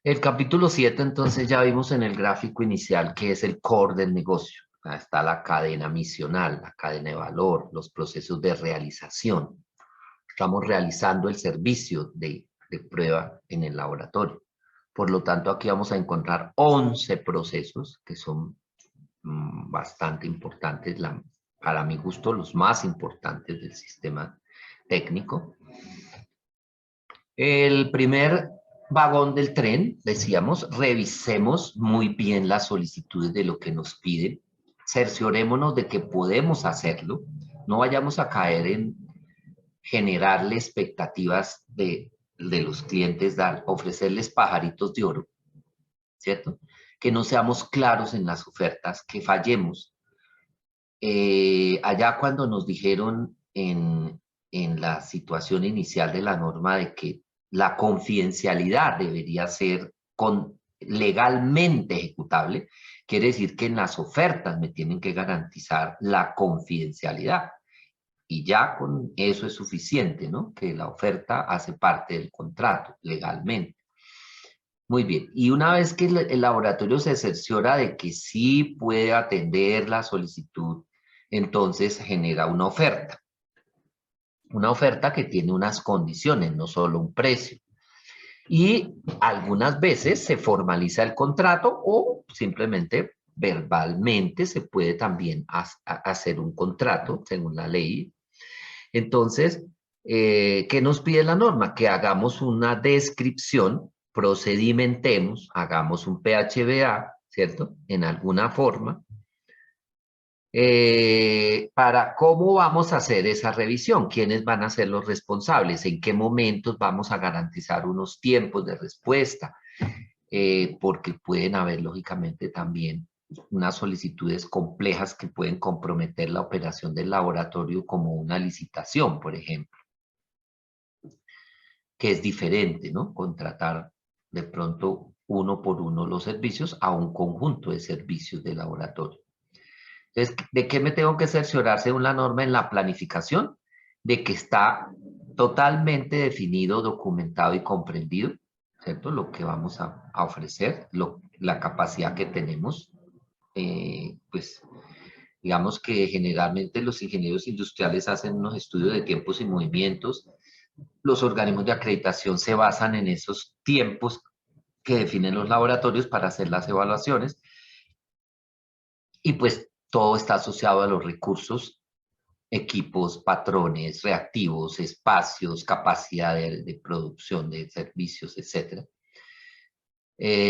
El capítulo 7, entonces, ya vimos en el gráfico inicial que es el core del negocio. Está la cadena misional, la cadena de valor, los procesos de realización. Estamos realizando el servicio de prueba en el laboratorio. Por lo tanto, aquí vamos a encontrar 11 procesos que son bastante importantes, para mi gusto, los más importantes del sistema técnico. El primer vagón del tren, decíamos, revisemos muy bien las solicitudes de lo que nos piden, cerciorémonos de que podemos hacerlo, no vayamos a caer en generarle expectativas de los clientes, ofrecerles pajaritos de oro, ¿cierto? Que no seamos claros en las ofertas, que fallemos. Allá cuando nos dijeron en la situación inicial de la norma de que la confidencialidad debería ser legalmente ejecutable, quiere decir que en las ofertas me tienen que garantizar la confidencialidad. Y ya con eso es suficiente, ¿no? Que la oferta hace parte del contrato legalmente. Muy bien, y una vez que el laboratorio se cerciora de que sí puede atender la solicitud, entonces genera una oferta que tiene unas condiciones, no solo un precio. Y algunas veces se formaliza el contrato o simplemente verbalmente se puede también hacer un contrato según la ley. Entonces, ¿qué nos pide la norma? Que hagamos una descripción, procedimentemos, hagamos un PHBA, ¿cierto? En alguna forma, para cómo vamos a hacer esa revisión, quiénes van a ser los responsables, en qué momentos vamos a garantizar unos tiempos de respuesta, porque pueden haber, lógicamente, también unas solicitudes complejas que pueden comprometer la operación del laboratorio como una licitación, por ejemplo, que es diferente, ¿no? Contratar de pronto uno por uno los servicios a un conjunto de servicios de laboratorio. Entonces, ¿de qué me tengo que cerciorar según la norma en la planificación? De que está totalmente definido, documentado y comprendido, ¿cierto? Lo que vamos a ofrecer, la capacidad que tenemos, pues digamos que generalmente los ingenieros industriales hacen unos estudios de tiempos y movimientos. Los organismos de acreditación se basan en esos tiempos que definen los laboratorios para hacer las evaluaciones y pues todo está asociado a los recursos, equipos, patrones, reactivos, espacios, capacidad de producción de servicios, etc.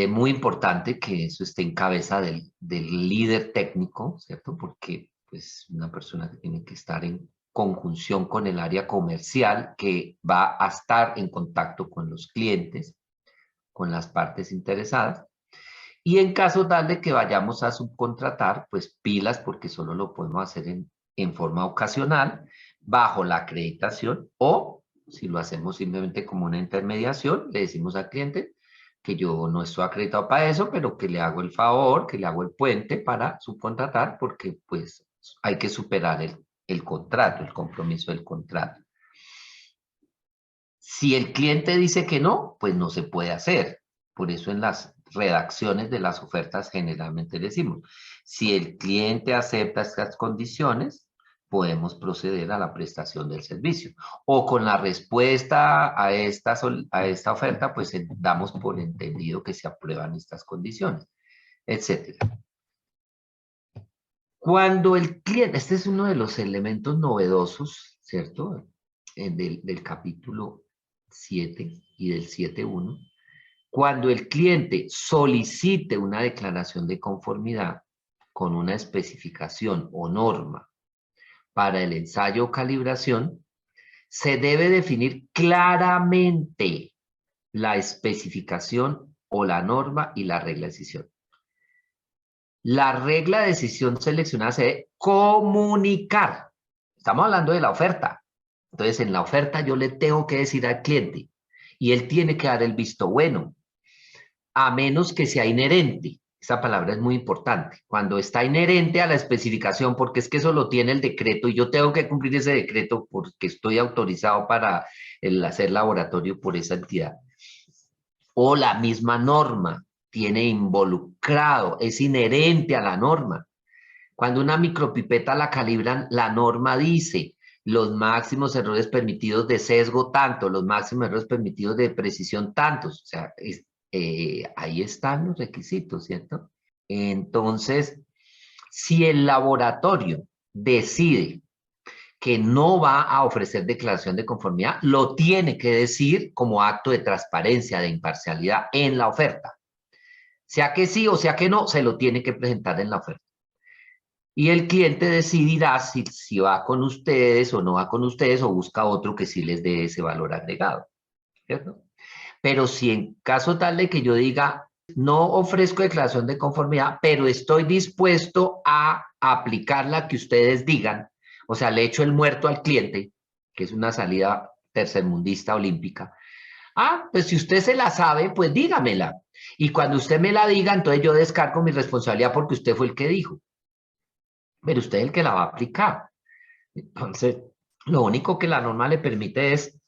Muy importante que eso esté en cabeza del líder técnico, ¿cierto? Porque pues una persona que tiene que estar en conjunción con el área comercial que va a estar en contacto con los clientes, con las partes interesadas. Y en caso tal de que vayamos a subcontratar, pues pilas porque solo lo podemos hacer en forma ocasional, bajo la acreditación, o si lo hacemos simplemente como una intermediación, le decimos al cliente que yo no estoy acreditado para eso, pero que le hago el favor, que le hago el puente para subcontratar, porque pues hay que superar el contrato, el compromiso del contrato. Si el cliente dice que no, pues no se puede hacer. Por eso en las redacciones de las ofertas generalmente decimos, si el cliente acepta estas condiciones, podemos proceder a la prestación del servicio. O con la respuesta a esta oferta, pues damos por entendido que se aprueban estas condiciones, etcétera. Cuando el cliente, este es uno de los elementos novedosos, ¿cierto? Del capítulo 7 y del 7.1. Cuando el cliente solicite una declaración de conformidad con una especificación o norma para el ensayo o calibración, se debe definir claramente la especificación o la norma y la regla de decisión. La regla de decisión seleccionada se debe comunicar. Estamos hablando de la oferta. Entonces, en la oferta yo le tengo que decir al cliente y él tiene que dar el visto bueno, a menos que sea inherente. Esa palabra es muy importante. Cuando está inherente a la especificación, porque es que eso lo tiene el decreto y yo tengo que cumplir ese decreto porque estoy autorizado para hacer laboratorio por esa entidad. o la misma norma tiene involucrado, es inherente a la norma. Cuando una micropipeta la calibran, la norma dice los máximos errores permitidos de sesgo tanto, los máximos errores permitidos de precisión tantos. O sea, ahí están los requisitos, ¿cierto? Entonces, si el laboratorio decide que no va a ofrecer declaración de conformidad, lo tiene que decir como acto de transparencia, de imparcialidad en la oferta. Sea que sí o sea que no, se lo tiene que presentar en la oferta. Y el cliente decidirá si va con ustedes o no va con ustedes o busca otro que sí les dé ese valor agregado, ¿cierto? Pero si en caso tal de que yo diga, no ofrezco declaración de conformidad, pero estoy dispuesto a aplicar la que ustedes digan, o sea, le echo el muerto al cliente, que es una salida tercermundista olímpica. Ah, pues si usted se la sabe, pues dígamela. Y cuando usted me la diga, entonces yo descargo mi responsabilidad porque usted fue el que dijo. Pero usted es el que la va a aplicar. Entonces, lo único que la norma le permite es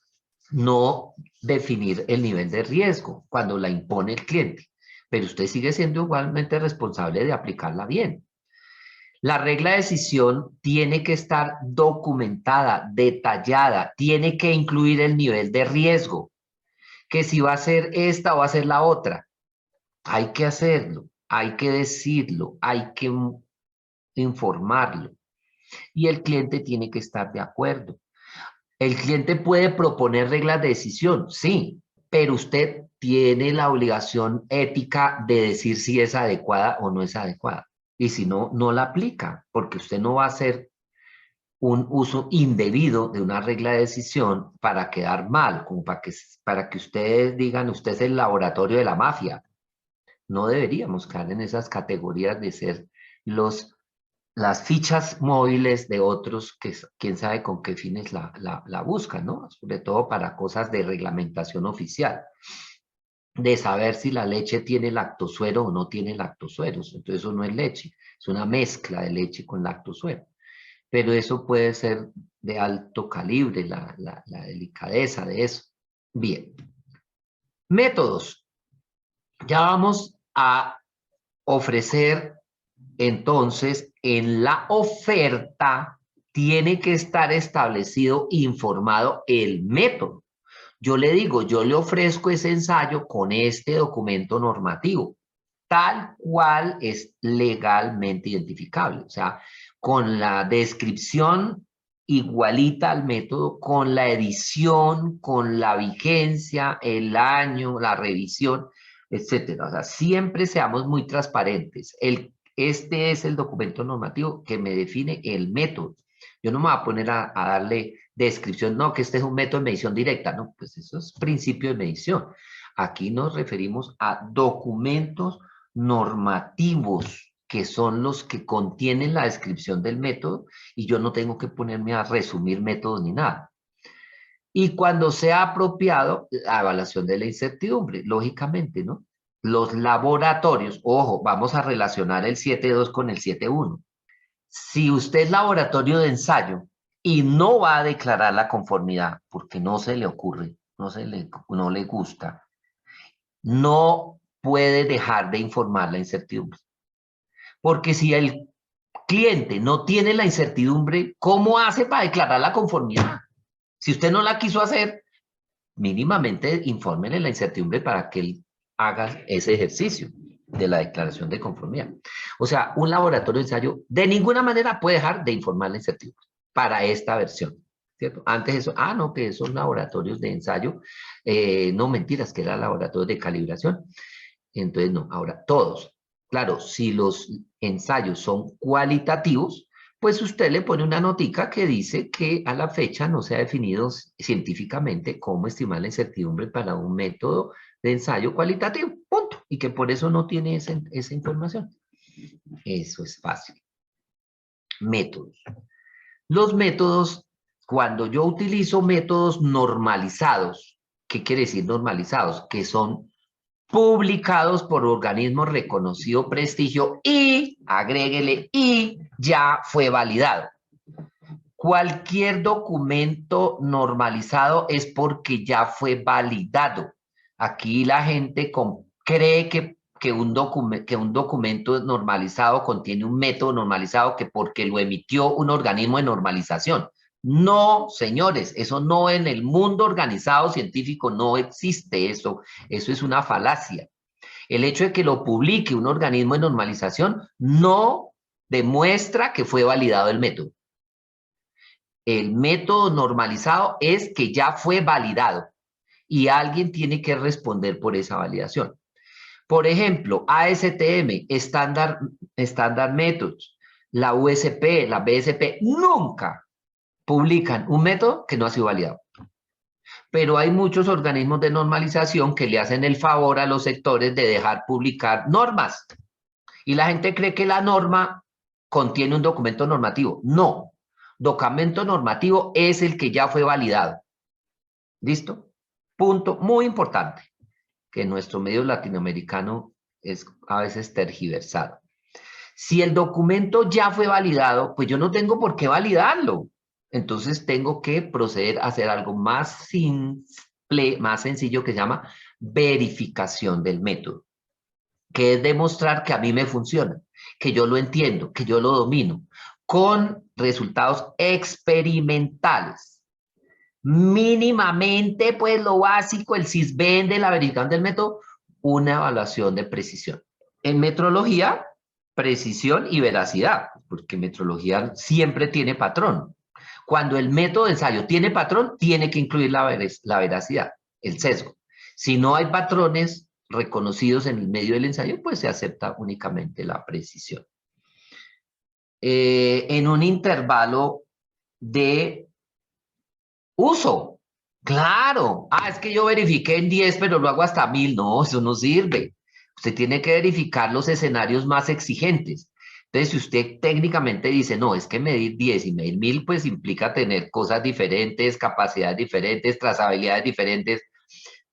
no definir el nivel de riesgo cuando la impone el cliente, pero usted sigue siendo igualmente responsable de aplicarla bien. La regla de decisión tiene que estar documentada, detallada, tiene que incluir el nivel de riesgo, que si va a ser esta o va a ser la otra. Hay que hacerlo, hay que decirlo, hay que informarlo y el cliente tiene que estar de acuerdo. El cliente puede proponer reglas de decisión, sí, pero usted tiene la obligación ética de decir si es adecuada o no es adecuada. Y si no, no la aplica, porque usted no va a hacer un uso indebido de una regla de decisión para quedar mal, como para que ustedes digan, usted es el laboratorio de la mafia. No deberíamos caer en esas categorías de ser las fichas móviles de otros que quién sabe con qué fines la buscan, ¿no? Sobre todo para cosas de reglamentación oficial, de saber si la leche tiene lactosuero o no tiene lactosueros. Entonces eso no es leche, es una mezcla de leche con lactosuero. Pero eso puede ser de alto calibre, la delicadeza de eso. Bien. Métodos. Ya vamos a ofrecer, entonces, en la oferta tiene que estar establecido, informado el método. Yo le digo, yo le ofrezco ese ensayo con este documento normativo, tal cual es legalmente identificable. O sea, con la descripción igualita al método, con la edición, con la vigencia, el año, la revisión, etcétera. O sea, siempre seamos muy transparentes. Este es el documento normativo que me define el método. Yo no me voy a poner a darle descripción, no, que este es un método de medición directa. No, pues eso es principio de medición. Aquí nos referimos a documentos normativos que son los que contienen la descripción del método y yo no tengo que ponerme a resumir métodos ni nada. Y cuando sea apropiado, la evaluación de la incertidumbre, lógicamente, ¿no? Los laboratorios, ojo, vamos a relacionar el 7.2 con el 7.1. Si usted es laboratorio de ensayo y no va a declarar la conformidad porque no se le ocurre, no le gusta, no puede dejar de informar la incertidumbre. Porque si el cliente no tiene la incertidumbre, ¿cómo hace para declarar la conformidad? Si usted no la quiso hacer, mínimamente infórmele la incertidumbre para que él haga ese ejercicio de la declaración de conformidad. O sea, un laboratorio de ensayo de ninguna manera puede dejar de informar la incertidumbre para esta versión, ¿cierto? Antes eso, no, que esos laboratorios de ensayo, no mentiras, que era laboratorio de calibración. Entonces, no, ahora todos. Claro, si los ensayos son cualitativos, pues usted le pone una notica que dice que a la fecha no se ha definido científicamente cómo estimar la incertidumbre para un método de ensayo cualitativo, punto. Y que por eso no tiene esa información. Eso es fácil. Métodos. Los métodos, cuando yo utilizo métodos normalizados, ¿qué quiere decir normalizados? Que son publicados por organismos reconocido prestigio y, agréguele, y ya fue validado. Cualquier documento normalizado es porque ya fue validado. Aquí la gente cree que un documento normalizado contiene un método normalizado que porque lo emitió un organismo de normalización. No, señores, eso no en el mundo organizado científico no existe eso. Eso es una falacia. El hecho de que lo publique un organismo de normalización no demuestra que fue validado el método. El método normalizado es que ya fue validado y alguien tiene que responder por esa validación. Por ejemplo, ASTM, Standard Methods, la USP, la BSP, nunca publican un método que no ha sido validado. Pero hay muchos organismos de normalización que le hacen el favor a los sectores de dejar publicar normas. Y la gente cree que la norma contiene un documento normativo. No, documento normativo es el que ya fue validado. ¿Listo? Punto muy importante, que nuestro medio latinoamericano es a veces tergiversado. Si el documento ya fue validado, pues yo no tengo por qué validarlo. Entonces tengo que proceder a hacer algo más simple, más sencillo, que se llama verificación del método, que es demostrar que a mí me funciona, que yo lo entiendo, que yo lo domino, con resultados experimentales. Mínimamente, pues lo básico, el CISBEN de la verificación del método, una evaluación de precisión. En metrología, precisión y veracidad, porque metrología siempre tiene patrón. Cuando el método de ensayo tiene patrón, tiene que incluir la veracidad, el sesgo. Si no hay patrones reconocidos en el medio del ensayo, pues se acepta únicamente la precisión. En un intervalo de uso. Claro. Es que yo verifiqué en 10, pero lo hago hasta 1000. No, eso no sirve. Usted tiene que verificar los escenarios más exigentes. Entonces, si usted técnicamente dice, no, es que medir 10 y medir 1000, pues implica tener cosas diferentes, capacidades diferentes, trazabilidades diferentes,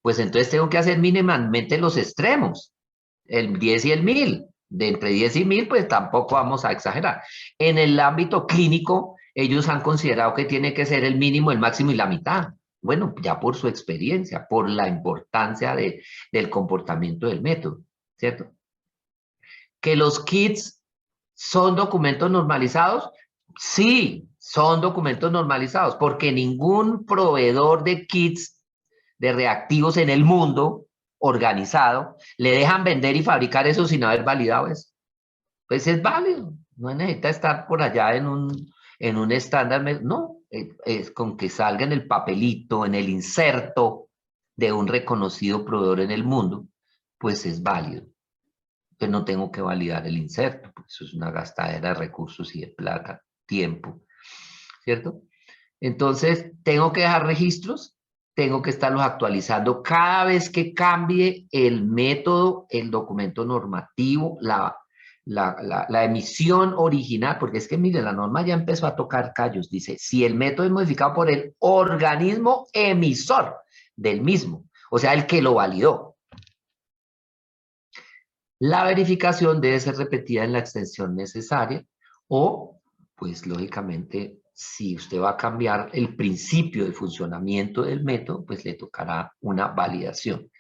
pues entonces tengo que hacer mínimamente los extremos, el 10 y el 1000. De entre 10 y 1000, pues tampoco vamos a exagerar. En el ámbito clínico, ellos han considerado que tiene que ser el mínimo, el máximo y la mitad. Bueno, ya por su experiencia, por la importancia del comportamiento del método, ¿cierto? Que los kits son documentos normalizados, sí, son documentos normalizados, porque ningún proveedor de kits de reactivos en el mundo organizado le dejan vender y fabricar eso sin haber validado eso. Pues es válido, no necesita estar por allá en un estándar, no, es con que salga en el papelito, en el inserto de un reconocido proveedor en el mundo, pues es válido. Entonces no tengo que validar el inserto, porque eso es una gastadera de recursos y de plata, tiempo, ¿cierto? Entonces, tengo que dejar registros, tengo que estarlos actualizando cada vez que cambie el método, el documento normativo, la emisión original, porque es que, mire, la norma ya empezó a tocar callos. Dice, si el método es modificado por el organismo emisor del mismo, o sea, el que lo validó. La verificación debe ser repetida en la extensión necesaria o, pues, lógicamente, si usted va a cambiar el principio de funcionamiento del método, pues le tocará una validación.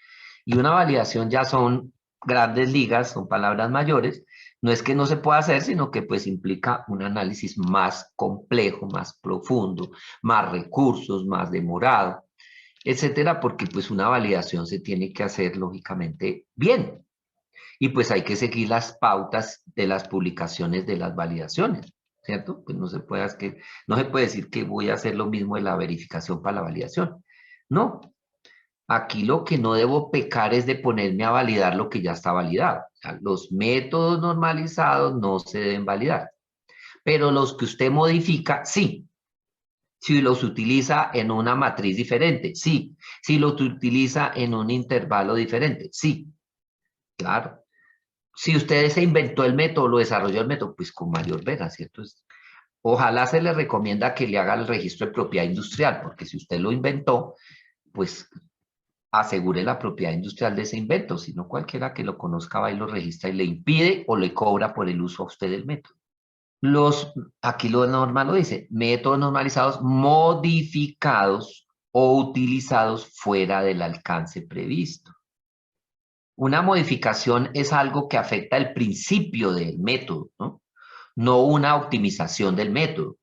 Y una validación ya son grandes ligas, son palabras mayores. No es que no se pueda hacer, sino que pues implica un análisis más complejo, más profundo, más recursos, más demorado, etcétera, porque pues una validación se tiene que hacer lógicamente bien. Y pues hay que seguir las pautas de las publicaciones de las validaciones, ¿cierto? Pues no se puede decir que voy a hacer lo mismo de la verificación para la validación. No, aquí lo que no debo pecar es de ponerme a validar lo que ya está validado. O sea, los métodos normalizados no se deben validar, pero los que usted modifica, sí. Si los utiliza en una matriz diferente, sí. Si los utiliza en un intervalo diferente, sí. Claro. Si usted se inventó el método, lo desarrolló el método, pues con mayor pena, ¿cierto? Ojalá se le recomienda que le haga el registro de propiedad industrial, porque si usted lo inventó, pues asegure la propiedad industrial de ese invento, si no cualquiera que lo conozca va y lo registra y le impide o le cobra por el uso a usted del método. Aquí lo normal lo dice, métodos normalizados modificados o utilizados fuera del alcance previsto. Una modificación es algo que afecta el principio del método, ¿no? No una optimización del método.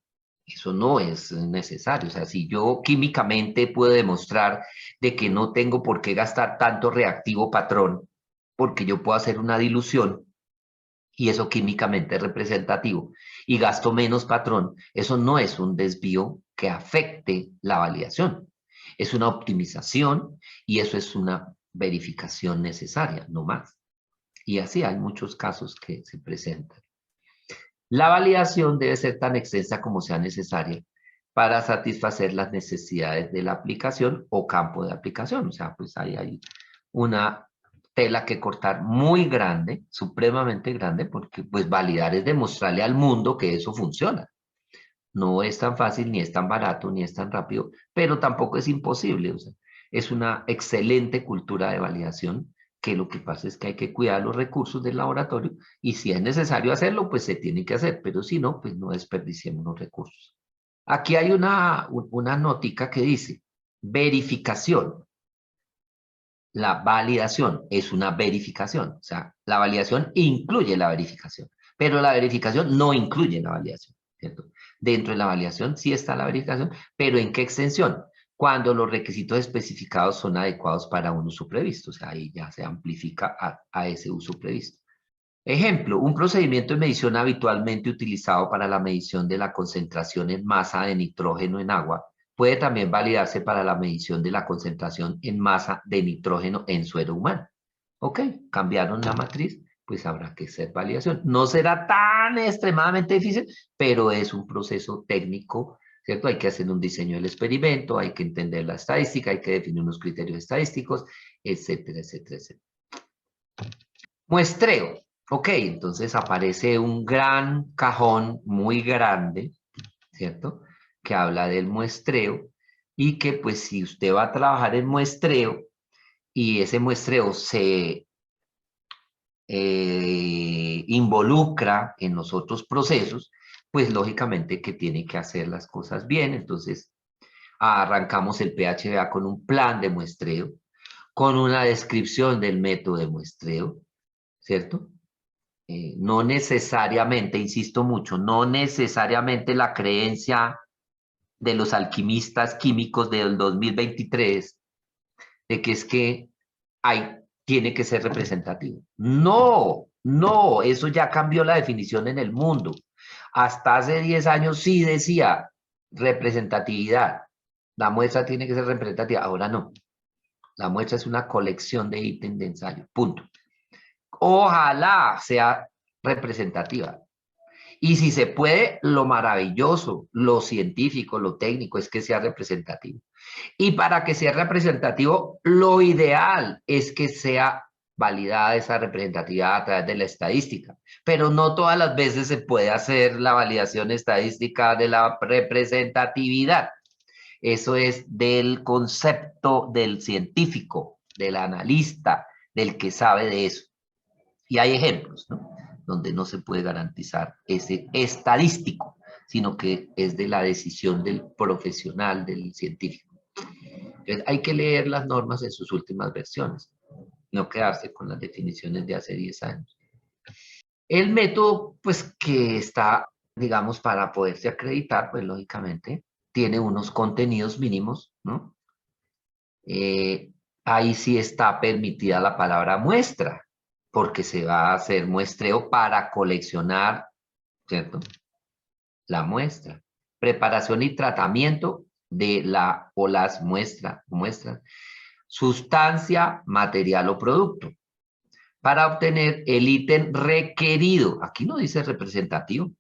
Eso no es necesario. O sea, si yo químicamente puedo demostrar de que no tengo por qué gastar tanto reactivo patrón, porque yo puedo hacer una dilución y eso químicamente es representativo y gasto menos patrón, eso no es un desvío que afecte la validación. Es una optimización y eso es una verificación necesaria, no más. Y así hay muchos casos que se presentan. La validación debe ser tan extensa como sea necesaria para satisfacer las necesidades de la aplicación o campo de aplicación. O sea, pues ahí hay una tela que cortar muy grande, supremamente grande, porque pues validar es demostrarle al mundo que eso funciona. No es tan fácil, ni es tan barato, ni es tan rápido, pero tampoco es imposible. O sea, es una excelente cultura de validación que lo que pasa es que hay que cuidar los recursos del laboratorio y si es necesario hacerlo, pues se tiene que hacer, pero si no, pues no desperdiciemos los recursos. Aquí hay una notica que dice, verificación. La validación es una verificación, o sea, la validación incluye la verificación, pero la verificación no incluye la validación, ¿cierto? Dentro de la validación sí está la verificación, pero ¿en qué extensión? Cuando los requisitos especificados son adecuados para un uso previsto, o sea, ahí ya se amplifica a ese uso previsto. Ejemplo, un procedimiento de medición habitualmente utilizado para la medición de la concentración en masa de nitrógeno en agua puede también validarse para la medición de la concentración en masa de nitrógeno en suero humano. Ok, cambiaron la matriz, pues habrá que hacer validación. No será tan extremadamente difícil, pero es un proceso técnico, ¿cierto? Hay que hacer un diseño del experimento, hay que entender la estadística, hay que definir unos criterios estadísticos, etcétera, etcétera, etcétera. Muestreo. Ok, entonces aparece un gran cajón muy grande, ¿cierto? Que habla del muestreo y que pues si usted va a trabajar en muestreo y ese muestreo se involucra en los otros procesos, pues lógicamente que tiene que hacer las cosas bien. Entonces arrancamos el PHBA con un plan de muestreo, con una descripción del método de muestreo, ¿cierto? No necesariamente, insisto mucho, no necesariamente la creencia de los alquimistas químicos del 2023 de que es que hay, tiene que ser representativo. No, no, eso ya cambió la definición en el mundo. Hasta hace 10 años sí decía representatividad. La muestra tiene que ser representativa, ahora no. La muestra es una colección de ítems de ensayo, punto. Ojalá sea representativa. Y si se puede, lo maravilloso, lo científico, lo técnico es que sea representativo. Y para que sea representativo, lo ideal es que sea validada esa representatividad a través de la estadística. Pero no todas las veces se puede hacer la validación estadística de la representatividad. Eso es del concepto del científico, del analista, del que sabe de eso. Y hay ejemplos, ¿no? Donde no se puede garantizar ese estadístico, sino que es de la decisión del profesional, del científico. Entonces, hay que leer las normas en sus últimas versiones, no quedarse con las definiciones de hace 10 años. El método, pues, que está, digamos, para poderse acreditar, pues, lógicamente, tiene unos contenidos mínimos, ¿no? Ahí sí está permitida la palabra muestra, porque se va a hacer muestreo para coleccionar, ¿cierto? La muestra. Preparación y tratamiento de la o las muestras. Sustancia, material o producto. Para obtener el ítem requerido. Aquí no dice representativo.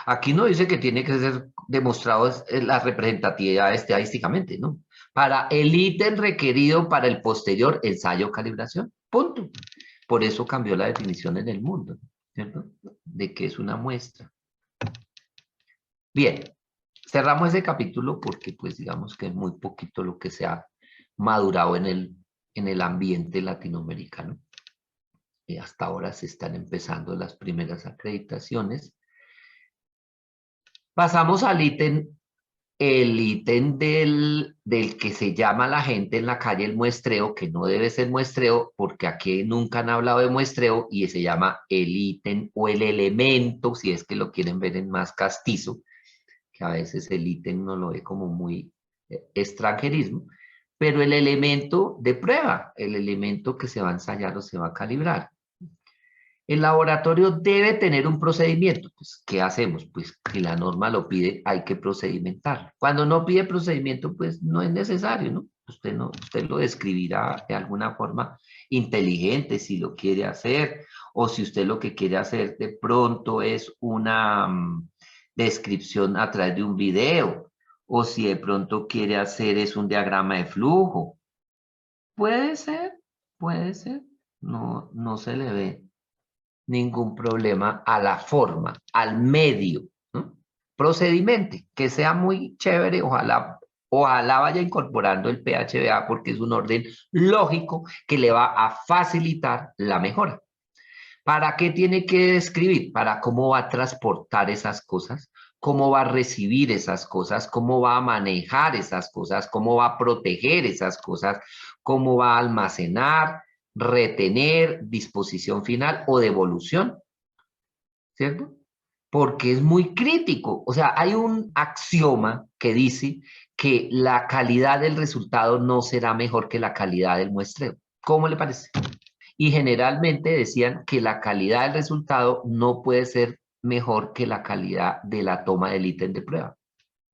Aquí no dice que tiene que ser demostrado la representatividad estadísticamente, ¿no? Para el ítem requerido para el posterior ensayo calibración. Punto. Por eso cambió la definición en el mundo, ¿cierto? De que es una muestra. Bien, cerramos ese capítulo porque pues digamos que es muy poquito lo que se ha madurado en el ambiente latinoamericano. Hasta ahora se están empezando las primeras acreditaciones. Pasamos al ítem el ítem del que se llama la gente en la calle el muestreo, que no debe ser muestreo, porque aquí nunca han hablado de muestreo, y se llama el ítem o el elemento, si es que lo quieren ver en más castizo, que a veces el ítem no lo ve como muy extranjerismo, pero el elemento de prueba, el elemento que se va a ensayar o se va a calibrar. El laboratorio debe tener un procedimiento. Pues, ¿qué hacemos? Pues, si la norma lo pide, hay que procedimentar. Cuando no pide procedimiento, pues no es necesario, ¿no? Usted lo describirá de alguna forma inteligente si lo quiere hacer, o si usted lo que quiere hacer de pronto es una descripción a través de un video, o si de pronto quiere hacer es un diagrama de flujo. Puede ser, puede ser. No, no se le ve ningún problema a la forma, al medio, ¿no? Procedimiento, que sea muy chévere, ojalá vaya incorporando el PHBA porque es un orden lógico que le va a facilitar la mejora. ¿Para qué tiene que escribir? Para cómo va a transportar esas cosas, cómo va a recibir esas cosas, cómo va a manejar esas cosas, cómo va a proteger esas cosas, cómo va a almacenar, retener, disposición final o devolución, ¿cierto? Porque es muy crítico. O sea, hay un axioma que dice que la calidad del resultado no será mejor que la calidad del muestreo. ¿Cómo le parece? Y generalmente decían que la calidad del resultado no puede ser mejor que la calidad de la toma del ítem de prueba.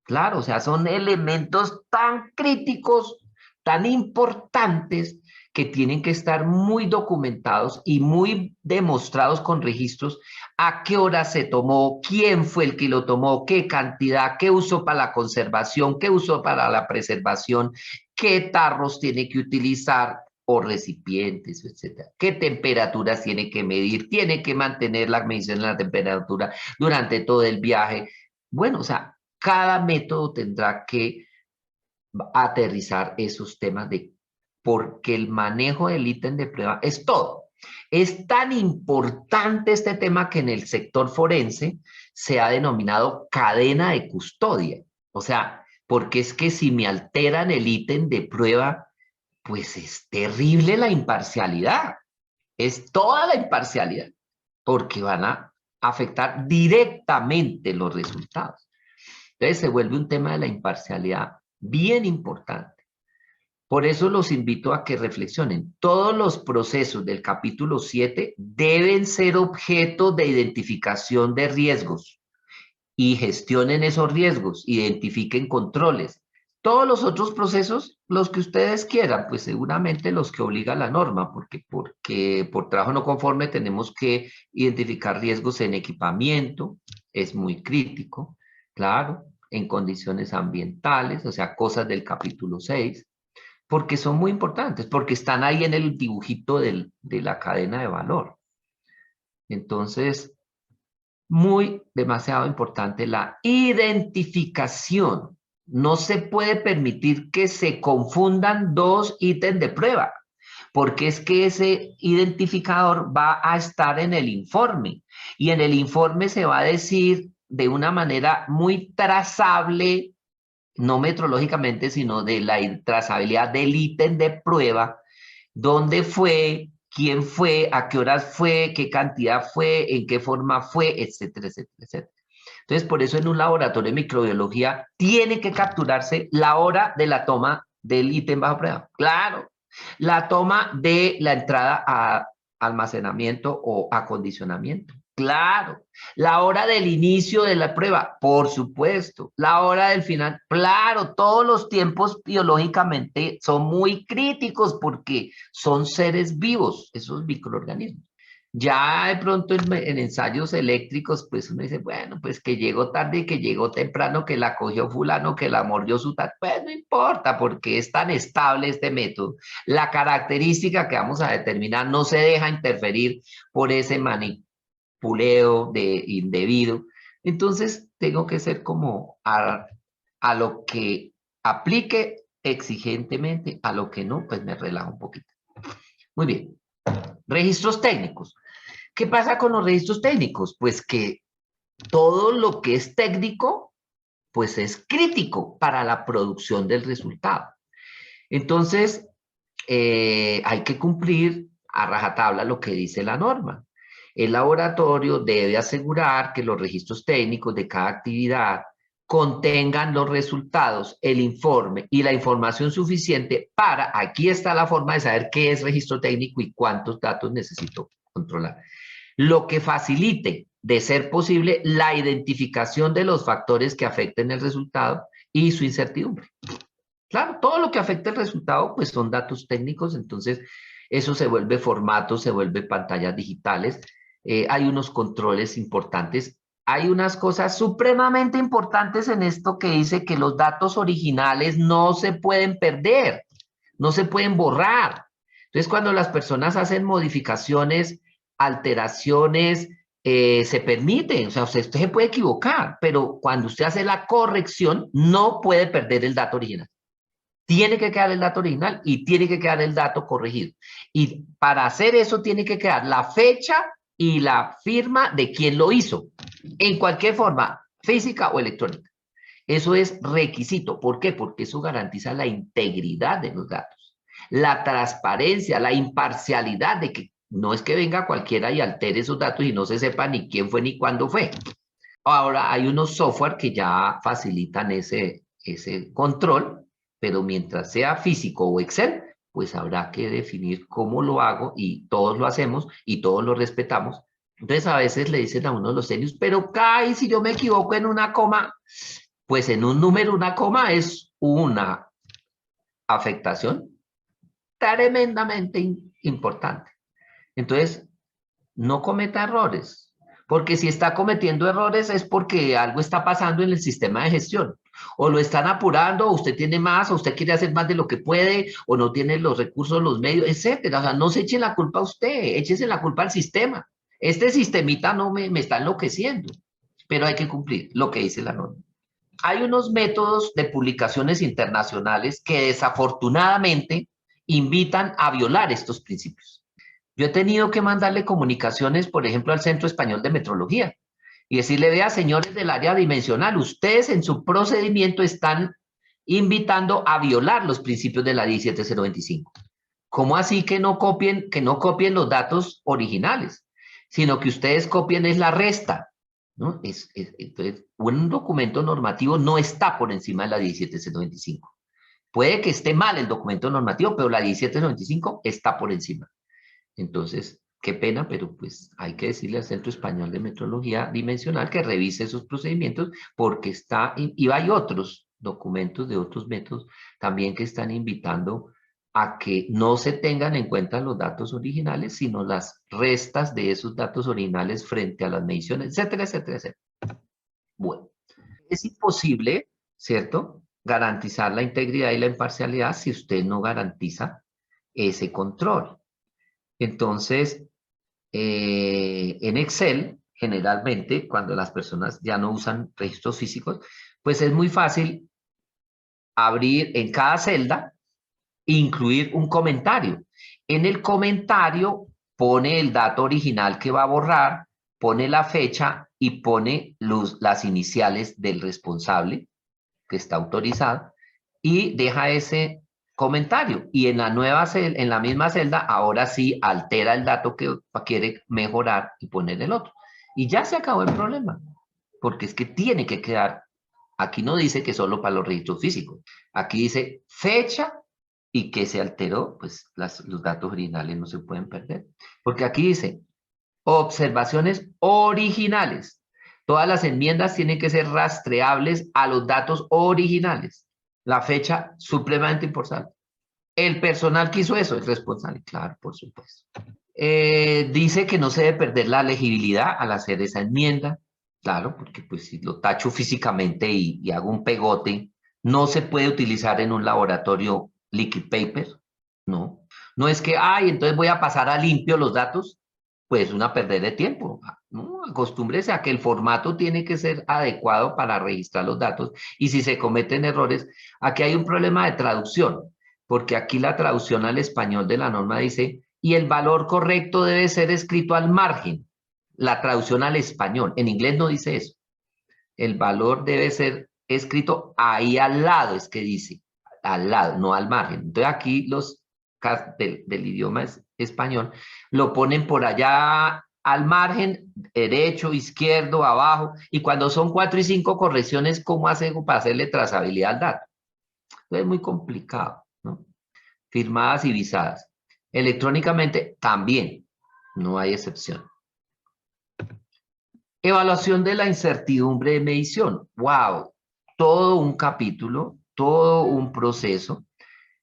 Claro, o sea, son elementos tan críticos, tan importantes, que tienen que estar muy documentados y muy demostrados con registros a qué hora se tomó, quién fue el que lo tomó, qué cantidad, qué usó para la conservación, qué usó para la preservación, qué tarros tiene que utilizar o recipientes, etcétera. ¿Qué temperaturas tiene que medir? Tiene que mantener la medición de la temperatura durante todo el viaje. Bueno, o sea, cada método tendrá que aterrizar esos temas porque el manejo del ítem de prueba es todo. Es tan importante este tema que en el sector forense se ha denominado cadena de custodia. O sea, porque es que si me alteran el ítem de prueba, pues es terrible la imparcialidad. Es toda la imparcialidad, porque van a afectar directamente los resultados. Entonces se vuelve un tema de la imparcialidad bien importante. Por eso los invito a que reflexionen. Todos los procesos del capítulo 7 deben ser objeto de identificación de riesgos y gestionen esos riesgos, identifiquen controles. Todos los otros procesos, los que ustedes quieran, pues seguramente los que obliga la norma, porque por trabajo no conforme tenemos que identificar riesgos en equipamiento, es muy crítico, claro, en condiciones ambientales, o sea, cosas del capítulo 6, porque son muy importantes, porque están ahí en el dibujito de la cadena de valor. Entonces, demasiado importante la identificación. No se puede permitir que se confundan dos ítems de prueba, porque es que ese identificador va a estar en el informe y en el informe se va a decir de una manera muy trazable, no metrológicamente, sino de la trazabilidad del ítem de prueba, dónde fue, quién fue, a qué horas fue, qué cantidad fue, en qué forma fue, etcétera, etcétera, etcétera. Entonces, por eso en un laboratorio de microbiología tiene que capturarse la hora de la toma del ítem bajo prueba. Claro, la toma de la entrada a almacenamiento o acondicionamiento. Claro, la hora del inicio de la prueba, por supuesto, la hora del final, claro, todos los tiempos biológicamente son muy críticos porque son seres vivos, esos microorganismos. Ya de pronto en ensayos eléctricos, pues uno dice, bueno, pues que llegó tarde, que llegó temprano, que la cogió fulano, que la mordió su tal, pues no importa porque es tan estable este método. La característica que vamos a determinar no se deja interferir por ese manipuleo indebido. Entonces tengo que ser como a lo que aplique exigentemente, a lo que no, pues me relajo un poquito. Muy bien. Registros técnicos. ¿Qué pasa con los registros técnicos? Pues que todo lo que es técnico pues es crítico para la producción del resultado. Entonces, hay que cumplir a rajatabla lo que dice la norma. El laboratorio debe asegurar que los registros técnicos de cada actividad contengan los resultados, el informe y la información suficiente para, aquí está la forma de saber qué es registro técnico y cuántos datos necesito controlar. Lo que facilite, de ser posible, la identificación de los factores que afecten el resultado y su incertidumbre. Claro, todo lo que afecta el resultado, pues son datos técnicos, entonces eso se vuelve formato, se vuelve pantallas digitales, hay unos controles importantes, hay unas cosas supremamente importantes en esto que dice que los datos originales no se pueden perder, no se pueden borrar. Entonces, cuando las personas hacen modificaciones, alteraciones, se permite, o sea, usted se puede equivocar, pero cuando usted hace la corrección, no puede perder el dato original. Tiene que quedar el dato original y tiene que quedar el dato corregido. Y para hacer eso tiene que quedar la fecha y la firma de quien lo hizo, en cualquier forma, física o electrónica. Eso es requisito. ¿Por qué? Porque eso garantiza la integridad de los datos, la transparencia, la imparcialidad de que no es que venga cualquiera y altere esos datos y no se sepa ni quién fue ni cuándo fue. Ahora hay unos software que ya facilitan ese control, pero mientras sea físico o Excel, pues habrá que definir cómo lo hago y todos lo hacemos y todos lo respetamos. Entonces a veces le dicen a uno los serios, pero Kai, si yo me equivoco en una coma, pues en un número una coma es una afectación tremendamente importante. Entonces, no cometa errores, porque si está cometiendo errores es porque algo está pasando en el sistema de gestión. O lo están apurando, o usted tiene más, o usted quiere hacer más de lo que puede, o no tiene los recursos, los medios, etcétera. O sea, no se eche la culpa a usted, échese la culpa al sistema. Este sistemita no me está enloqueciendo, pero hay que cumplir lo que dice la norma. Hay unos métodos de publicaciones internacionales que desafortunadamente invitan a violar estos principios. Yo he tenido que mandarle comunicaciones, por ejemplo, al Centro Español de Metrología y decirle, vea, señores del área dimensional, ustedes en su procedimiento están invitando a violar los principios de la 17025. ¿Cómo así que no copien los datos originales, sino que ustedes copien es la resta? ¿No? Entonces, un documento normativo no está por encima de la 17025. Puede que esté mal el documento normativo, pero la 17025 está por encima. Entonces, qué pena, pero pues hay que decirle al Centro Español de Metrología Dimensional que revise esos procedimientos porque está, y hay otros documentos de otros métodos también que están invitando a que no se tengan en cuenta los datos originales, sino las restas de esos datos originales frente a las mediciones, etcétera, etcétera, etcétera. Bueno, es imposible, ¿cierto?, garantizar la integridad y la imparcialidad si usted no garantiza ese control. Entonces, en Excel, generalmente, cuando las personas ya no usan registros físicos, pues es muy fácil abrir en cada celda e incluir un comentario. En el comentario pone el dato original que va a borrar, pone la fecha y pone las iniciales del responsable que está autorizado y deja ese comentario. Y en la misma celda, ahora sí altera el dato que quiere mejorar y poner el otro. Y ya se acabó el problema, porque es que tiene que quedar, aquí no dice que solo para los registros físicos, aquí dice fecha y que se alteró, pues los datos originales no se pueden perder. Porque aquí dice observaciones originales. Todas las enmiendas tienen que ser rastreables a los datos originales. La fecha, supremamente importante. El personal que hizo eso es responsable, claro, por supuesto. Dice que no se debe perder la legibilidad al hacer esa enmienda. Claro, porque pues si lo tacho físicamente y hago un pegote, no se puede utilizar en un laboratorio liquid paper, no. No es que, ay, entonces voy a pasar a limpio los datos, pues una pérdida de tiempo, ¿no? Acostúmbrese a que el formato tiene que ser adecuado para registrar los datos y si se cometen errores, aquí hay un problema de traducción, porque aquí la traducción al español de la norma dice, y el valor correcto debe ser escrito al margen, la traducción al español, en inglés no dice eso, el valor debe ser escrito ahí al lado, es que dice, al lado, no al margen. Entonces aquí los del idioma español lo ponen por allá al margen, derecho, izquierdo, abajo, y cuando son 4 y 5 correcciones, ¿cómo hacen para hacerle trazabilidad al dato? Entonces es muy complicado, ¿no? Firmadas y visadas. Electrónicamente también, no hay excepción. Evaluación de la incertidumbre de medición. ¡Wow! Todo un capítulo, todo un proceso.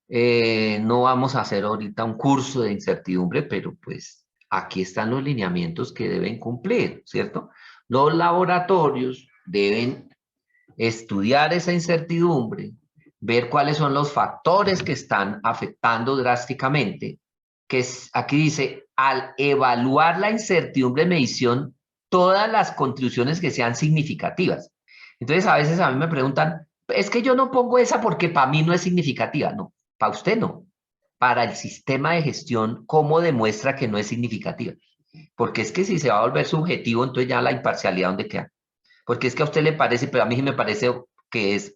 No vamos a hacer ahorita un curso de incertidumbre, pero pues aquí están los lineamientos que deben cumplir, ¿cierto? Los laboratorios deben estudiar esa incertidumbre, ver cuáles son los factores que están afectando drásticamente, que es, aquí dice, al evaluar la incertidumbre de medición, todas las contribuciones que sean significativas. Entonces, a veces a mí me preguntan, es que yo no pongo esa porque para mí no es significativa. No, para usted no. Para el sistema de gestión, ¿cómo demuestra que no es significativa? Porque es que si se va a volver subjetivo, entonces ya la imparcialidad, ¿dónde queda? Porque es que a usted le parece, pero a mí sí me parece que es...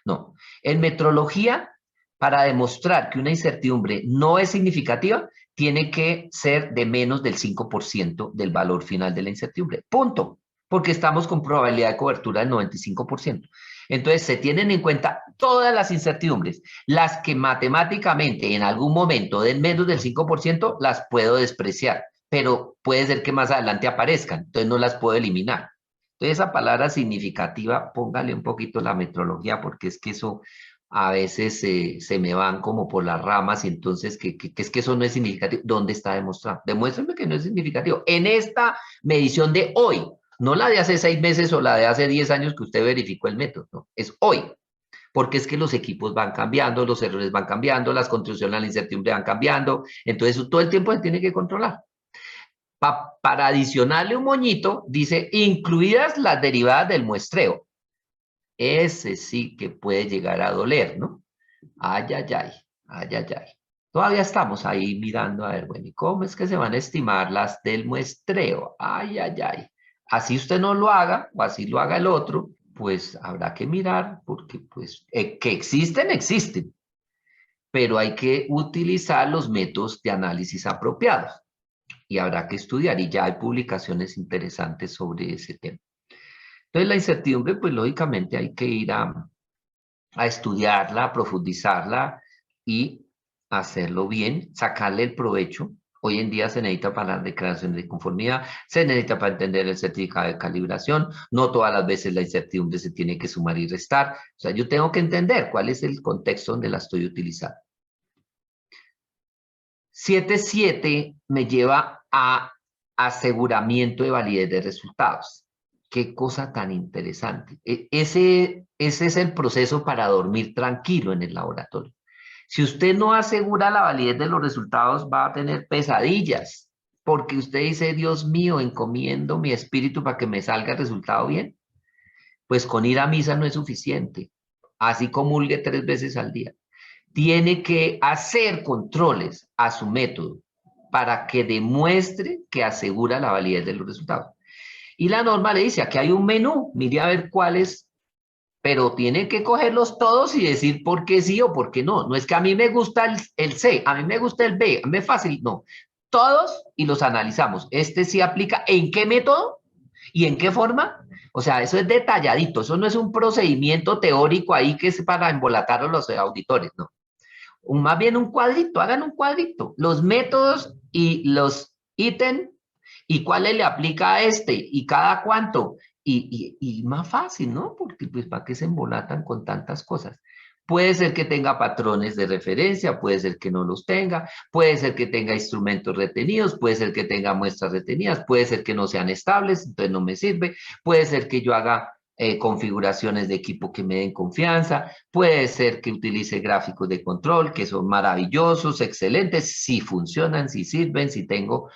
No. En metrología, para demostrar que una incertidumbre no es significativa, tiene que ser de menos del 5% del valor final de la incertidumbre. Punto. Porque estamos con probabilidad de cobertura del 95%. Entonces, se tienen en cuenta todas las incertidumbres. Las que matemáticamente en algún momento den menos del 5%, las puedo despreciar. Pero puede ser que más adelante aparezcan. Entonces, no las puedo eliminar. Entonces, esa palabra significativa, póngale un poquito la metrología, porque es que eso a veces se me van como por las ramas, y entonces, que es que eso no es significativo. ¿Dónde está demostrado? Demuéstrenme que no es significativo. En esta medición de hoy, no la de hace 6 meses o la de hace 10 años que usted verificó el método, no, es hoy. Porque es que los equipos van cambiando, los errores van cambiando, las contribuciones a la incertidumbre van cambiando, entonces eso todo el tiempo se tiene que controlar. Para adicionarle un moñito, dice, incluidas las derivadas del muestreo. Ese sí que puede llegar a doler, ¿no? Ay, ay, ay, ay, ay, ay. Todavía estamos ahí mirando, a ver, bueno, ¿y cómo es que se van a estimar las del muestreo? Ay, ay, ay. Así usted no lo haga, o así lo haga el otro, pues habrá que mirar, porque pues que existen, existen, pero hay que utilizar los métodos de análisis apropiados y habrá que estudiar, y ya hay publicaciones interesantes sobre ese tema. Entonces, la incertidumbre, pues lógicamente hay que ir a estudiarla, a profundizarla y hacerlo bien, sacarle el provecho. Hoy en día se necesita para las declaraciones de conformidad, se necesita para entender el certificado de calibración, no todas las veces la incertidumbre se tiene que sumar y restar. O sea, yo tengo que entender cuál es el contexto donde la estoy utilizando. 7.7 me lleva a aseguramiento de validez de resultados. Qué cosa tan interesante. Ese es el proceso para dormir tranquilo en el laboratorio. Si usted no asegura la validez de los resultados, va a tener pesadillas, porque usted dice, Dios mío, encomiendo mi espíritu para que me salga el resultado bien. Pues con ir a misa no es suficiente. Así comulgue 3 veces al día. Tiene que hacer controles a su método para que demuestre que asegura la validez de los resultados. Y la norma le dice, aquí hay un menú, mire a ver cuáles, pero tiene que cogerlos todos y decir por qué sí o por qué no. No es que a mí me gusta el C, a mí me gusta el B, a mí me es fácil, no. Todos y los analizamos. Este sí aplica, ¿en qué método? ¿Y en qué forma? O sea, eso es detalladito, eso no es un procedimiento teórico ahí que es para embolatar a los auditores, no. Más bien un cuadrito, hagan un cuadrito. Los métodos y los ítems y cuáles le aplica a este y cada cuánto. Y más fácil, ¿no? Porque pues para qué se embolatan con tantas cosas. Puede ser que tenga patrones de referencia, puede ser que no los tenga, puede ser que tenga instrumentos retenidos, puede ser que tenga muestras retenidas, puede ser que no sean estables, entonces no me sirve, puede ser que yo haga configuraciones de equipo que me den confianza, puede ser que utilice gráficos de control que son maravillosos, excelentes, si funcionan, si sirven, si tengo...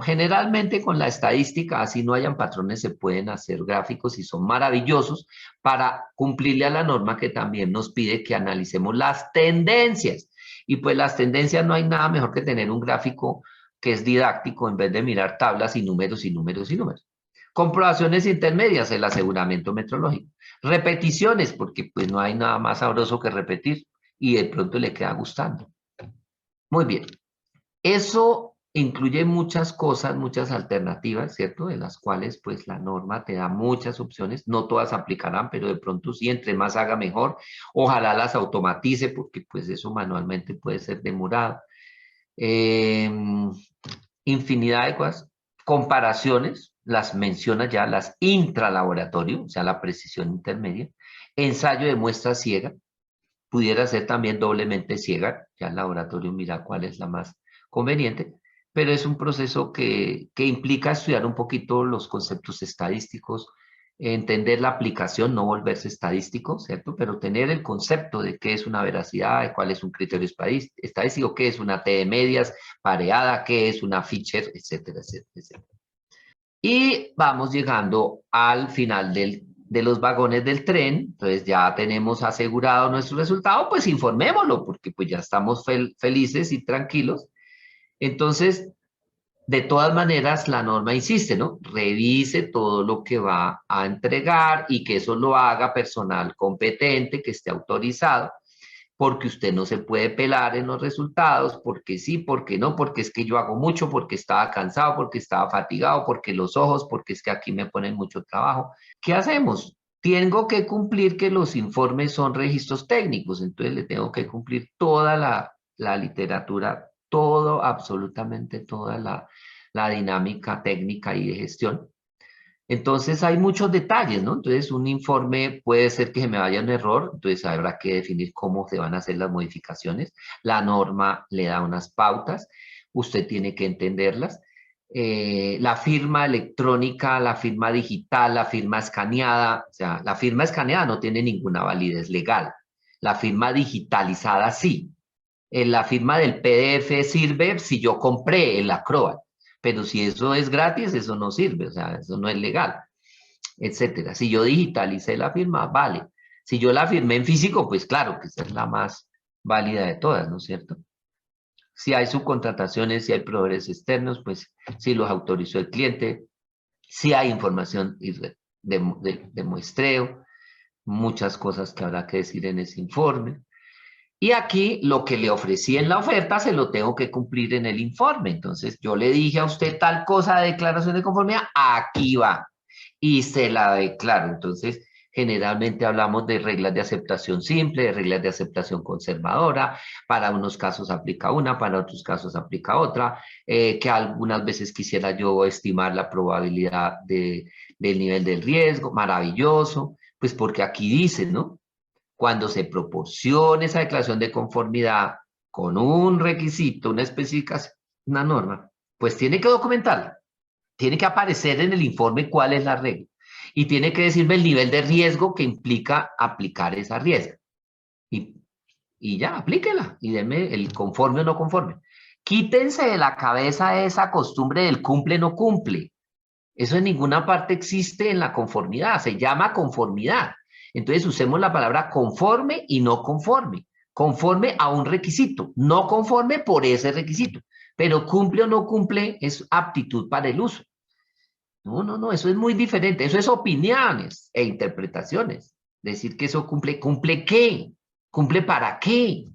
Generalmente con la estadística, así no hayan patrones, se pueden hacer gráficos y son maravillosos para cumplirle a la norma que también nos pide que analicemos las tendencias. Y pues las tendencias no hay nada mejor que tener un gráfico que es didáctico en vez de mirar tablas y números y números y números. Comprobaciones intermedias, el aseguramiento metrológico. Repeticiones, porque pues no hay nada más sabroso que repetir y de pronto le queda gustando. Muy bien. Eso incluye muchas cosas, muchas alternativas, ¿cierto? De las cuales pues la norma te da muchas opciones. No todas aplicarán, pero de pronto sí, entre más haga mejor. Ojalá las automatice porque pues eso manualmente puede ser demorado. Infinidad de cosas. Comparaciones, las menciona ya, las intralaboratorio, o sea, la precisión intermedia. Ensayo de muestra ciega, pudiera ser también doblemente ciega, ya el laboratorio mira cuál es la más conveniente, pero es un proceso que implica estudiar un poquito los conceptos estadísticos, entender la aplicación, no volverse estadístico, ¿cierto? Pero tener el concepto de qué es una veracidad, de cuál es un criterio estadístico, qué es una T de medias, pareada, qué es una feature, etcétera, etcétera, etcétera. Y vamos llegando al final de los vagones del tren, entonces ya tenemos asegurado nuestro resultado, pues informémoslo, porque pues ya estamos felices y tranquilos. Entonces, de todas maneras, la norma insiste, ¿no? Revise todo lo que va a entregar y que eso lo haga personal competente, que esté autorizado, porque usted no se puede pelar en los resultados, porque sí, porque no, porque es que yo hago mucho, porque estaba cansado, porque estaba fatigado, porque los ojos, porque es que aquí me ponen mucho trabajo. ¿Qué hacemos? Tengo que cumplir que los informes son registros técnicos, entonces le tengo que cumplir toda la literatura, todo, absolutamente toda la dinámica técnica y de gestión. Entonces hay muchos detalles, ¿no? Entonces un informe puede ser que se me vaya un error, entonces habrá que definir cómo se van a hacer las modificaciones. La norma le da unas pautas, usted tiene que entenderlas. La firma electrónica, la firma digital, la firma escaneada, o sea, la firma escaneada no tiene ninguna validez legal. La firma digitalizada sí. La firma del PDF sirve si yo compré el Acrobat, pero si eso es gratis, eso no sirve, o sea, eso no es legal, etcétera. Si yo digitalicé la firma, vale. Si yo la firmé en físico, pues claro, que esa es la más válida de todas, ¿no es cierto? Si hay subcontrataciones, si hay proveedores externos, pues si los autorizó el cliente, si hay información de muestreo, muchas cosas que habrá que decir en ese informe. Y aquí lo que le ofrecí en la oferta se lo tengo que cumplir en el informe. Entonces yo le dije a usted tal cosa de declaración de conformidad, aquí va. Y se la declaro. Entonces generalmente hablamos de reglas de aceptación simple, de reglas de aceptación conservadora. Para unos casos aplica una, para otros casos aplica otra. Que algunas veces quisiera yo estimar la probabilidad del nivel del riesgo. Maravilloso. Pues porque aquí dice, ¿no? Cuando se proporcione esa declaración de conformidad con un requisito, una especificación, una norma, pues tiene que documentarla. Tiene que aparecer en el informe cuál es la regla. Y tiene que decirme el nivel de riesgo que implica aplicar esa riesgo. Y, y ya, aplíquela. Y deme el conforme o no conforme. Quítense de la cabeza esa costumbre del cumple o no cumple. Eso en ninguna parte existe en la conformidad, se llama conformidad. Entonces usemos la palabra conforme y no conforme. Conforme a un requisito, no conforme por ese requisito. Pero cumple o no cumple es aptitud para el uso. No, no, no, eso es muy diferente. Eso es opiniones e interpretaciones. Decir que eso cumple, ¿cumple qué? ¿Cumple para qué?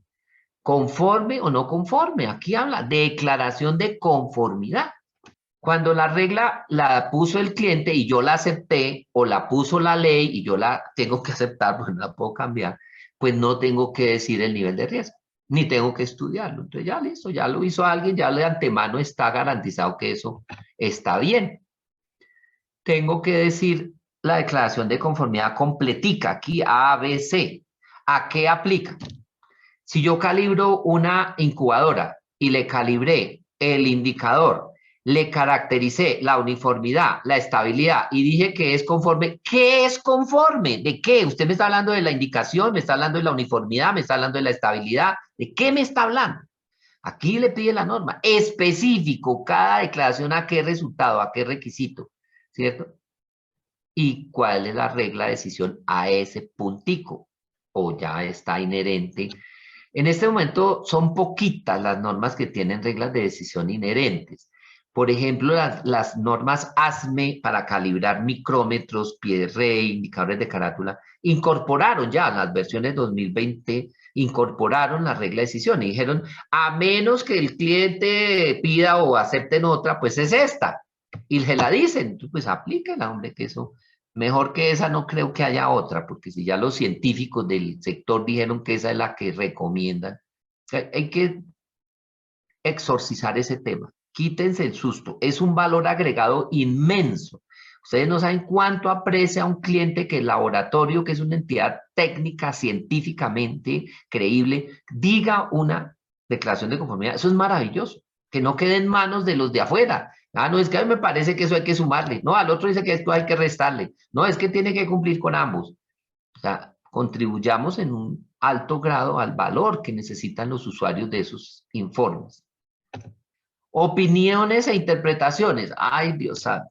¿Conforme o no conforme? Aquí habla de declaración de conformidad. Cuando la regla la puso el cliente y yo la acepté, o la puso la ley y yo la tengo que aceptar porque no la puedo cambiar, pues no tengo que decir el nivel de riesgo, ni tengo que estudiarlo. Entonces ya listo, ya lo hizo alguien, ya de antemano está garantizado que eso está bien. Tengo que decir la declaración de conformidad completica, aquí A, B, C. ¿A qué aplica? Si yo calibro una incubadora y le calibré el indicador, le caractericé la uniformidad, la estabilidad y dije que es conforme, ¿qué es conforme? ¿De qué? Usted me está hablando de la indicación, me está hablando de la uniformidad, me está hablando de la estabilidad, ¿de qué me está hablando? Aquí le pide la norma, específico, cada declaración a qué resultado, a qué requisito, ¿cierto? Y cuál es la regla de decisión a ese puntico, o ya está inherente. En este momento son poquitas las normas que tienen reglas de decisión inherentes, Por ejemplo, las normas ASME para calibrar micrómetros, pie de rey, indicadores de carátula, incorporaron ya las versiones 2020, incorporaron la regla de decisión y dijeron, a menos que el cliente pida o acepten otra, pues es esta. Y se la dicen, pues aplíquenla, hombre, que eso, mejor que esa no creo que haya otra, porque si ya los científicos del sector dijeron que esa es la que recomiendan, hay que exorcizar ese tema. Quítense el susto. Es un valor agregado inmenso. Ustedes no saben cuánto aprecia a un cliente que el laboratorio, que es una entidad técnica, científicamente creíble, diga una declaración de conformidad. Eso es maravilloso. Que no quede en manos de los de afuera. Ah, no, es que a mí me parece que eso hay que sumarle. No, al otro dice que esto hay que restarle. No, es que tiene que cumplir con ambos. O sea, contribuyamos en un alto grado al valor que necesitan los usuarios de esos informes. Opiniones e interpretaciones. Ay, Dios santo.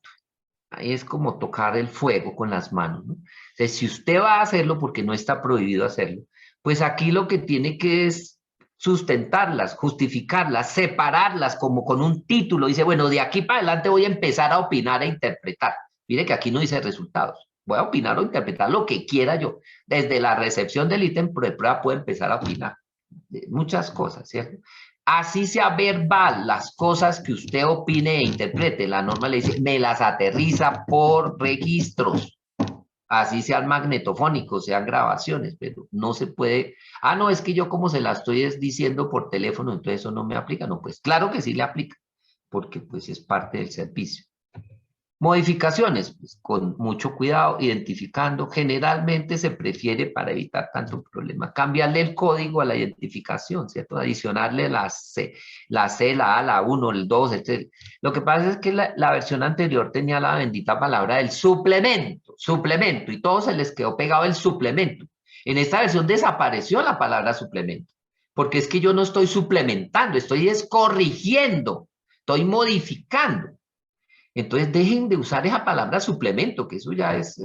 Ahí es como tocar el fuego con las manos, ¿no? Entonces, si usted va a hacerlo porque no está prohibido hacerlo, pues aquí lo que tiene que es sustentarlas, justificarlas, separarlas como con un título. Dice, bueno, de aquí para adelante voy a empezar a opinar e interpretar. Mire que aquí no dice resultados. Voy a opinar o interpretar lo que quiera yo. Desde la recepción del ítem de prueba puedo empezar a opinar. De muchas cosas, ¿cierto? Así sea verbal, las cosas que usted opine e interprete, la norma le dice, me las aterriza por registros. Así sean magnetofónicos, sean grabaciones, pero no se puede, ah, no, es que yo como se la estoy diciendo por teléfono, entonces eso no me aplica. No, pues claro que sí le aplica, porque pues es parte del servicio. Modificaciones, pues, con mucho cuidado, identificando. Generalmente se prefiere, para evitar tanto problema, cambiarle el código a la identificación, ¿cierto? Adicionarle la C, la A, la 1, el 2, etc. Lo que pasa es que la versión anterior tenía la bendita palabra del suplemento, suplemento, y todo se les quedó pegado el suplemento. En esta versión desapareció la palabra suplemento, porque es que yo no estoy suplementando, estoy corrigiendo, estoy modificando. Entonces dejen de usar esa palabra suplemento, que eso ya es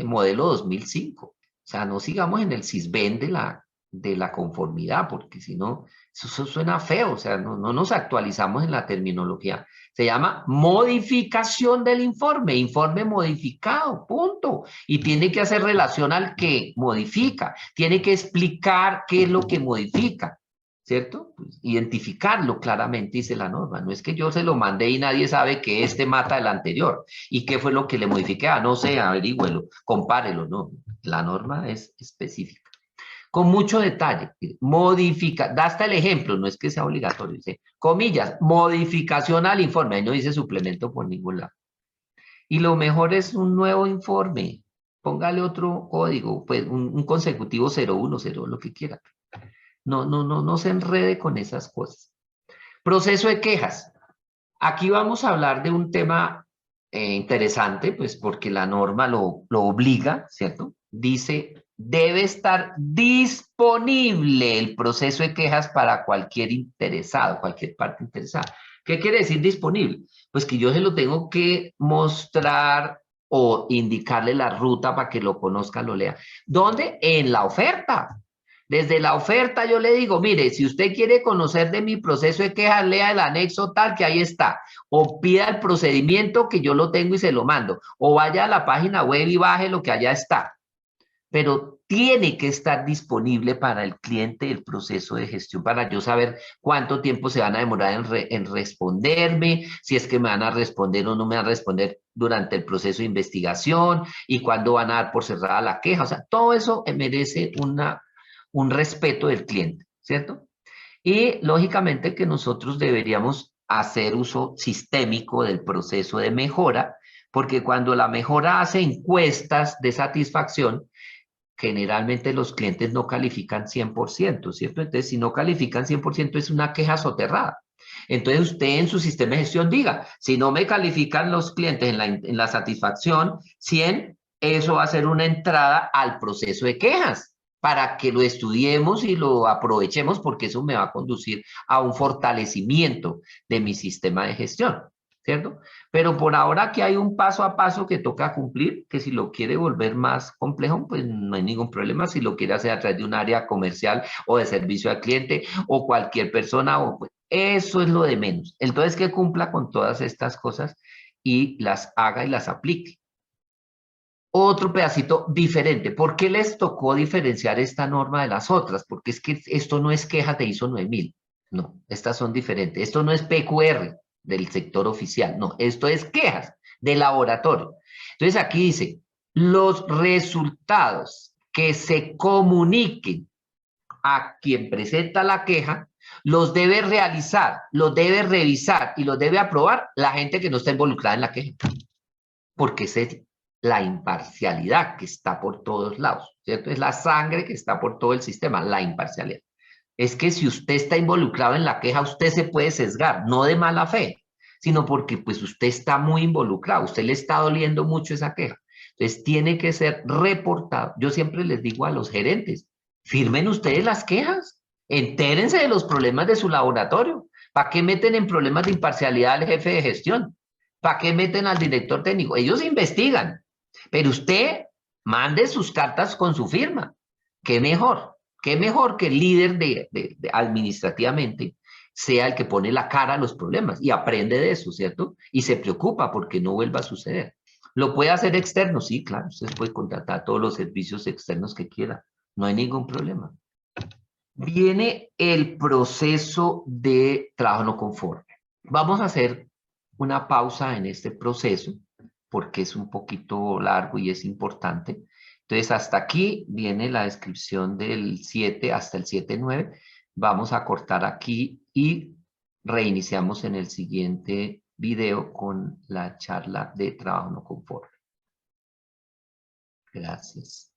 modelo 2005. O sea, no sigamos en el sisbén de la conformidad, porque si no, eso suena feo. O sea, no nos actualizamos en la terminología. Se llama modificación del informe, informe modificado, punto. Y tiene que hacer relación al que modifica, tiene que explicar qué es lo que modifica. ¿Cierto? Pues, identificarlo claramente, dice la norma. No es que yo se lo mandé y nadie sabe que este mata el anterior. ¿Y qué fue lo que le modifiqué? Ah, no sé, averígüelo, compárelo. No, la norma es específica. Con mucho detalle, modifica, da hasta el ejemplo, no es que sea obligatorio, dice, comillas, modificación al informe, ahí no dice suplemento por ningún lado. Y lo mejor es un nuevo informe, póngale otro código, pues un consecutivo 010, lo que quiera. No se enrede con esas cosas. Proceso de quejas. Aquí vamos a hablar de un tema interesante, pues porque la norma lo obliga, ¿cierto? Dice, debe estar disponible el proceso de quejas para cualquier interesado, cualquier parte interesada. ¿Qué quiere decir disponible? Pues que yo se lo tengo que mostrar o indicarle la ruta para que lo conozca, lo lea. ¿Dónde? En la oferta. Desde la oferta yo le digo, mire, si usted quiere conocer de mi proceso de quejas, lea el anexo tal que ahí está. O pida el procedimiento que yo lo tengo y se lo mando. O vaya a la página web y baje lo que allá está. Pero tiene que estar disponible para el cliente el proceso de gestión, para yo saber cuánto tiempo se van a demorar en responderme, si es que me van a responder o no me van a responder durante el proceso de investigación y cuándo van a dar por cerrada la queja. O sea, todo eso merece un respeto del cliente, ¿cierto? Y lógicamente que nosotros deberíamos hacer uso sistémico del proceso de mejora, porque cuando la mejora hace encuestas de satisfacción, generalmente los clientes no califican 100%, ¿cierto? Entonces, si no califican 100% es una queja soterrada. Entonces, usted en su sistema de gestión diga, si no me califican los clientes en la satisfacción 100, eso va a ser una entrada al proceso de quejas para que lo estudiemos y lo aprovechemos porque eso me va a conducir a un fortalecimiento de mi sistema de gestión, ¿cierto? Pero por ahora que hay un paso a paso que toca cumplir, que si lo quiere volver más complejo, pues no hay ningún problema. Si lo quiere hacer a través de un área comercial o de servicio al cliente o cualquier persona, o, pues, Eso es lo de menos. Entonces, que cumpla con todas estas cosas y las haga y las aplique. Otro pedacito diferente. ¿Por qué les tocó diferenciar esta norma de las otras? Porque es que esto no es quejas de ISO 9000. No, estas son diferentes. Esto no es PQR del sector oficial. No, esto es quejas de laboratorio. Entonces aquí dice, los resultados que se comuniquen a quien presenta la queja, los debe realizar, los debe revisar y los debe aprobar la gente que no está involucrada en la queja. Porque es la imparcialidad que está por todos lados, ¿cierto? Es la sangre que está por todo el sistema, la imparcialidad. Es que si usted está involucrado en la queja, usted se puede sesgar, no de mala fe, sino porque pues usted está muy involucrado, usted le está doliendo mucho esa queja. Entonces tiene que ser reportado. Yo siempre les digo a los gerentes, firmen ustedes las quejas, entérense de los problemas de su laboratorio. ¿Para qué meten en problemas de imparcialidad al jefe de gestión? ¿Para qué meten al director técnico? Ellos investigan, pero usted mande sus cartas con su firma. ¿Qué mejor? ¿Qué mejor que el líder administrativamente sea el que pone la cara a los problemas y aprende de eso, ¿cierto? Y se preocupa porque no vuelva a suceder. ¿Lo puede hacer externo? Sí, claro, usted puede contratar todos los servicios externos que quiera. No hay ningún problema. Viene el proceso de trabajo no conforme. Vamos a hacer una pausa en este proceso porque es un poquito largo y es importante. Entonces, hasta aquí viene la descripción del 7 hasta el 7.9. Vamos a cortar aquí y reiniciamos en el siguiente video con la charla de trabajo no conforme. Gracias.